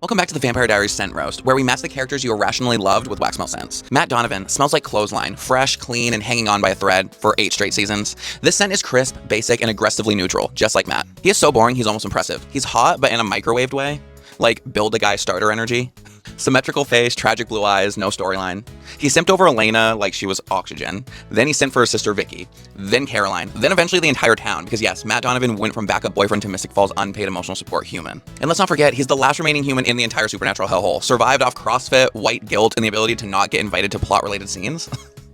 Welcome back to the Vampire Diaries scent roast, where we match the characters you irrationally loved with wax smell scents. Matt Donovan smells like clothesline, fresh, clean, and hanging on by a thread for 8 straight seasons. This scent is crisp, basic, and aggressively neutral, just like Matt. He is so boring, he's almost impressive. He's hot, but in a microwaved way. Like, build a guy starter energy. Symmetrical face, tragic blue eyes, no storyline. He simped over Elena like she was oxygen. Then he sent for her sister Vicky. Then Caroline. Then eventually the entire town, because yes, Matt Donovan went from backup boyfriend to Mystic Falls unpaid emotional support human. And let's not forget, he's the last remaining human in the entire supernatural hellhole. Survived off CrossFit, white guilt, and the ability to not get invited to plot-related scenes.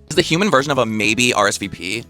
He's the human version of a maybe RSVP.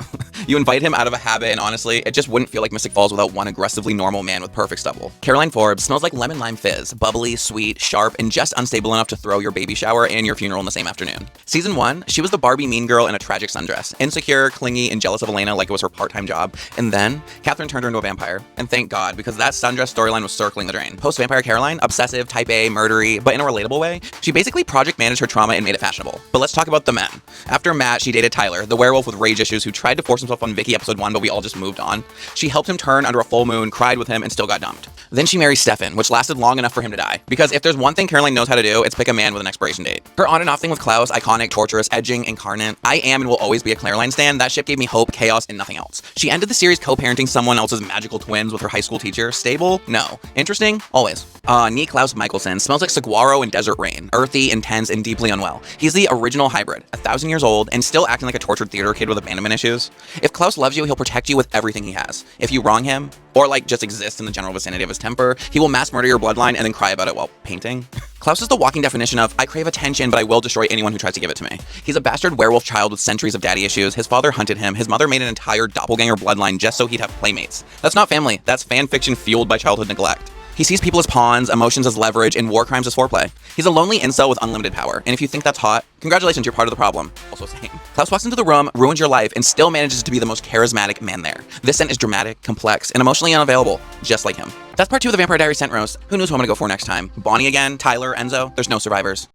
You invite him out of a habit, and honestly, it just wouldn't feel like Mystic Falls without one aggressively normal man with perfect stubble. Caroline Forbes smells like lemon lime fizz, bubbly, sweet, sharp, and just unstable enough to throw your baby shower and your funeral in the same afternoon. Season 1, she was the Barbie mean girl in a tragic sundress, insecure, clingy, and jealous of Elena like it was her part-time job. And then, Catherine turned her into a vampire. And thank God, because that sundress storyline was circling the drain. Post-vampire Caroline, obsessive, type A, murdery, but in a relatable way, she basically project managed her trauma and made it fashionable. But let's talk about the men. After Matt, she dated Tyler, the werewolf with rage issues who tried to force himself on Vicky episode 1, but we all just moved on. She helped him turn under a full moon, cried with him, and still got dumped. Then she marries Stefan, which lasted long enough for him to die. Because if there's one thing Caroline knows how to do, it's pick a man with an expiration date. Her on and off thing with Klaus, iconic, torturous, edging, incarnate. I am and will always be a Caroline stan. That ship gave me hope, chaos, and nothing else. She ended the series co-parenting someone else's magical twins with her high school teacher. Stable? No. Interesting? Always. Klausmikaelson smells like saguaro and desert rain. Earthy, intense, and deeply unwell. He's the original hybrid, 1,000 years old, and still acting like a tortured theater kid with abandonment issues. If Klaus loves you, he'll protect you with everything he has. If you wrong him, or like just exist in the general vicinity of his temper, he will mass murder your bloodline and then cry about it while painting. Klaus is the walking definition of, I crave attention, but I will destroy anyone who tries to give it to me. He's a bastard werewolf child with centuries of daddy issues. His father hunted him. His mother made an entire doppelganger bloodline just so he'd have playmates. That's not family. That's fan fiction fueled by childhood neglect. He sees people as pawns, emotions as leverage, and war crimes as foreplay. He's a lonely incel with unlimited power, and if you think that's hot, congratulations, you're part of the problem. Also same. Klaus walks into the room, ruins your life, and still manages to be the most charismatic man there. This scent is dramatic, complex, and emotionally unavailable, just like him. That's part 2 of the Vampire Diaries scent roast. Who knows who I'm gonna go for next time? Bonnie again? Tyler? Enzo? There's no survivors.